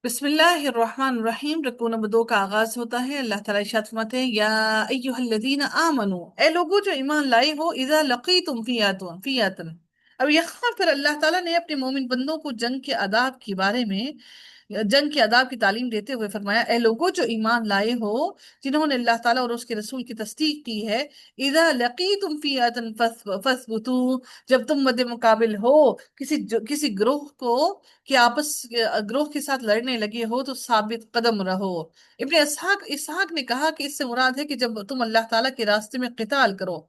بسم اللہ الرحمن الرحیم۔ رکوع نمبر 2 کا آغاز ہوتا ہے۔ اللہ تعالیٰ ارشاد فرماتے ہیں، یا ایہا الذین آمنو، اے لوگو جو ایمان لائے ہو، اذا لقیتم فیاتن۔ اب یہاں پھر اللہ تعالیٰ نے اپنے مومن بندوں کو جنگ کے آداب کے بارے میں، جنگ کے آداب کی تعلیم دیتے ہوئے فرمایا، اے لوگو جو ایمان لائے ہو، جنہوں نے اللہ تعالیٰ اور اس کے رسول کی تصدیق کی ہے، اذا لقیتم فیاتن فثبتوا، جب تم مد مقابل ہو کسی گروہ کو، کہ گروہ کے ساتھ لڑنے لگے ہو تو ثابت قدم رہو۔ ابن اسحاق نے کہا کہ اس سے مراد ہے کہ جب تم اللہ تعالیٰ کے راستے میں قتال کرو،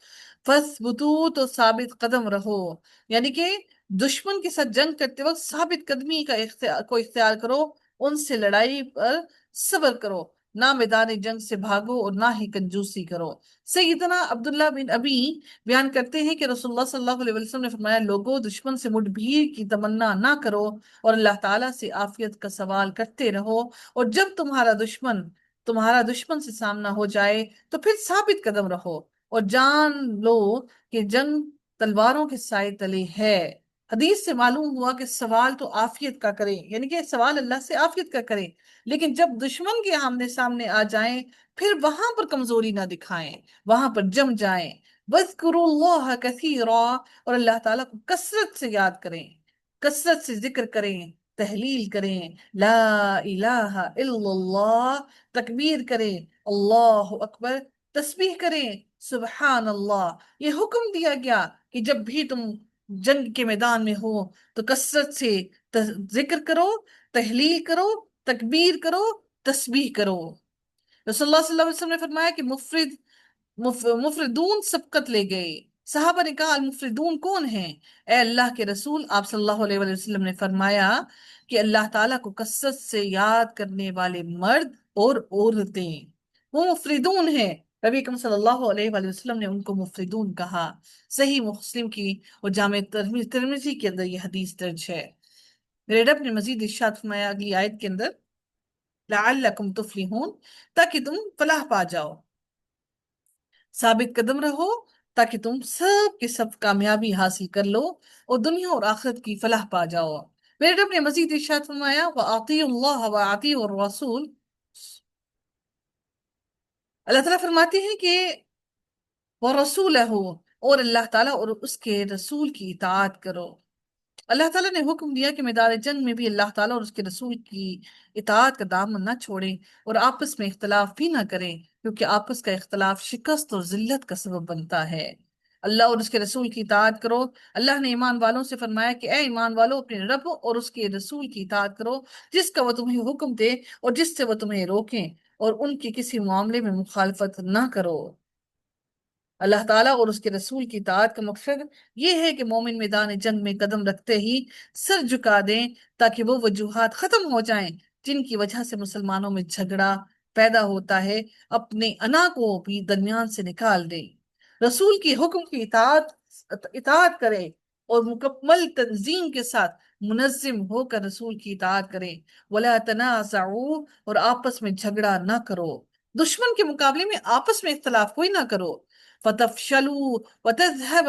فثبتو تو ثابت قدم رہو، یعنی کہ دشمن کے ساتھ جنگ کرتے وقت ثابت قدمی کو اختیار کرو، ان سے لڑائی پر صبر کرو، نہ میدان جنگ سے بھاگو اور نہ ہی کنجوسی کرو۔ سیدنا عبداللہ بن ابی بیان کرتے ہیں کہ رسول اللہ صلی اللہ علیہ وسلم نے فرمایا، لوگوں دشمن سے مٹ بھیڑ کی تمنا نہ کرو اور اللہ تعالیٰ سے عافیت کا سوال کرتے رہو، اور جب تمہارا دشمن سے سامنا ہو جائے تو پھر ثابت قدم رہو اور جان لو کہ جنگ تلواروں کے سائے تلے ہے۔ حدیث سے معلوم ہوا کہ سوال تو عافیت کا کریں، یعنی کہ سوال اللہ سے عافیت کا کریں، لیکن جب دشمن کے آمنے سامنے آ جائیں پھر وہاں پر کمزوری نہ دکھائیں، وہاں پر جم جائیں۔ وَاذْكُرُوا اللَّهَ كَثِيرًا، اور اللہ تعالیٰ کو کثرت سے یاد کریں، کثرت سے ذکر کریں، تحلیل کریں، لا الہ الا اللہ، تکبیر کریں، اللہ اکبر، تسبیح کریں، سبحان اللہ۔ یہ حکم دیا گیا کہ جب بھی تم جنگ کے میدان میں ہو تو کثرت سے ذکر کرو، تحلیل کرو، تکبیر کرو، تسبیح کرو۔ رسول اللہ صلی اللہ علیہ وسلم نے فرمایا کہ مفردون سبقت لے گئے۔ صحابہ نے کہا، المفردون کون ہیں؟ اے اللہ کے رسول، آپ صلی اللہ علیہ وسلم نے فرمایا کہ اللہ تعالیٰ کو کثرت سے یاد کرنے والے مرد اور عورتیں، وہ مفردون ہیں۔ نبی اکرم صلی اللہ علیہ وآلہ وسلم نے ان کو مفردون کہا۔ صحیح مسلم کی اور جامع ترمذی کے اندر یہ حدیث درج ہے۔ میرے رب نے مزید ارشاد فرمایا اگلی آیت کے اندر، لعلکم تفلحون، تاکہ تم فلاح پا جاؤ، ثابت قدم رہو، تاکہ تم سب کے سب کامیابی حاصل کر لو اور دنیا اور آخرت کی فلاح پا جاؤ۔ میرے رب نے مزید ارشاد فرمایا، وَأَطِيعُوا اللَّهَ وَأَطِيعُوا الرَّسُولَ، اللہ تعالیٰ فرماتے ہیں کہ وَرَسُولَهُ، اور اللہ تعالیٰ اور اس کے رسول کی اطاعت کرو۔ اللہ تعالیٰ نے حکم دیا کہ میدان جنگ میں بھی اللہ تعالیٰ اور اس کے رسول کی اطاعت کا دامن نہ چھوڑیں اور آپس میں اختلاف بھی نہ کریں، کیونکہ آپس کا اختلاف شکست اور ذلت کا سبب بنتا ہے۔ اللہ اور اس کے رسول کی اطاعت کرو۔ اللہ نے ایمان والوں سے فرمایا کہ اے ایمان والو، اپنے رب اور اس کے رسول کی اطاعت کرو، جس کا وہ تمہیں حکم دے اور جس سے وہ تمہیں روکیں، اور ان کی کسی معاملے میں مخالفت نہ کرو۔ اللہ تعالیٰ اور اس کے رسول کی اطاعت کا مقصد یہ ہے کہ مومن میدان جنگ میں قدم رکھتے ہی سر جھکا دیں، تاکہ وہ وجوہات ختم ہو جائیں جن کی وجہ سے مسلمانوں میں جھگڑا پیدا ہوتا ہے، اپنے انا کو بھی درمیان سے نکال دیں، رسول کی حکم کی اطاعت کریں اور مکمل تنظیم کے ساتھ منظم ہو کر رسول کی اطاعت کریں۔ وَلَا تَنَازَعُوا، اور آپس میں جھگڑا نہ کرو، دشمن کے مقابلے میں آپس میں اختلاف کوئی نہ کرو۔ فَتَفْشَلُوا وَتَذْهَبَ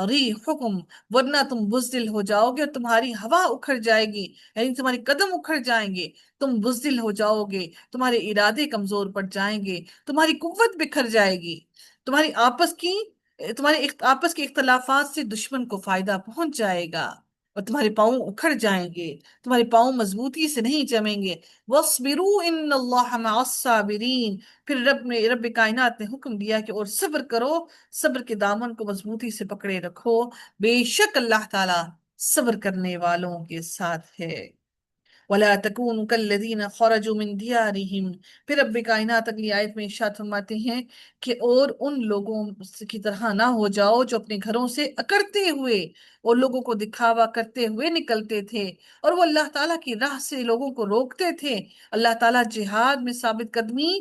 رِيحُكُمْ، ورنہ تم بزدل ہو جاؤ گے اور تمہاری ہوا اکھڑ جائے گی، یعنی تمہارے قدم اکھڑ جائیں گے، تم بزدل ہو جاؤ گے، تمہارے ارادے کمزور پڑ جائیں گے، تمہاری قوت بکھر جائے گی، تمہارے آپس کے اختلافات سے دشمن کو فائدہ پہنچ جائے گا اور تمہارے پاؤں اکھڑ جائیں گے، تمہارے پاؤں مضبوطی سے نہیں جمیں گے۔ وَاصْبِرُوا إِنَّ اللَّهَ مَعَ الصَّابِرِينَ، پھر رب کائنات نے حکم دیا کہ اور صبر کرو، صبر کے دامن کو مضبوطی سے پکڑے رکھو، بے شک اللہ تعالیٰ صبر کرنے والوں کے ساتھ ہے۔ وَلَا تَكُونُوا كَالَّذِينَ خَرَجُوا مِن دِيَارِهِمْ، پھر رب کائنات اگلی آیت میں ارشاد فرماتے ہیں کہ اور ان لوگوں کی طرح نہ ہو جاؤ جو اپنے گھروں سے اکڑتے ہوئے اور لوگوں کو دکھاوا کرتے ہوئے نکلتے تھے، اور وہ اللہ تعالیٰ کی راہ سے لوگوں کو روکتے تھے۔ اللہ تعالیٰ جہاد میں ثابت قدمی،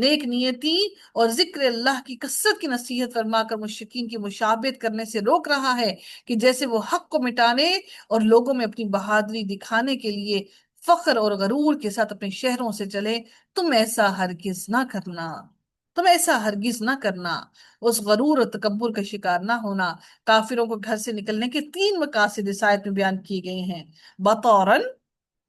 نیک نیتی اور ذکر اللہ کی کثرت کی نصیحت فرما کر مشرکین کی مشابہت کرنے سے روک رہا ہے، کہ جیسے وہ حق کو مٹانے اور لوگوں میں اپنی بہادری دکھانے کے لیے فخر اور غرور کے ساتھ اپنے شہروں سے چلے، تم ایسا ہرگز نہ کرنا، تم ایسا ہرگز نہ کرنا، اس غرور اور تکبر کا شکار نہ ہونا۔ کافروں کو گھر سے نکلنے کے 3 مقاصد اس آیت میں بیان کیے گئے ہیں، بطوراً،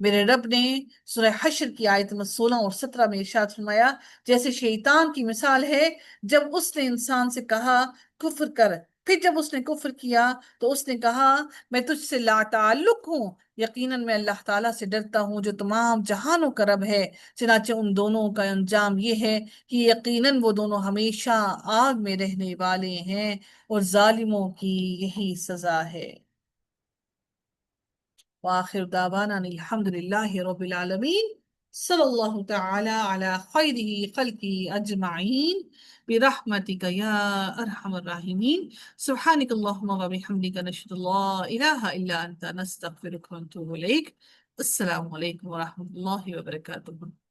میرے رب نے سورہ حشر کی آیت نمبر 16 اور 17 میں ارشاد فرمایا، جیسے شیطان کی مثال ہے جب اس نے انسان سے کہا کفر کر، پھر جب اس نے کفر کیا تو اس نے کہا میں تجھ سے لا تعلق ہوں، یقیناً میں اللہ تعالیٰ سے ڈرتا ہوں جو تمام جہانوں کا رب ہے۔ چنانچہ ان دونوں کا انجام یہ ہے کہ یقیناً وہ دونوں ہمیشہ آگ میں رہنے والے ہیں، اور ظالموں کی یہی سزا ہے۔ وآخر دعوانا الحمد لله رب العالمين، صلى الله تعالى على خيره خلقه أجمعين برحمتك يا أرحم الراحمين، سبحانك اللهم وبحمدك نشهد أن لا إله إلا أنت نستغفرك ونتوب إليك۔ السلام عليكم ورحمة الله وبركاته۔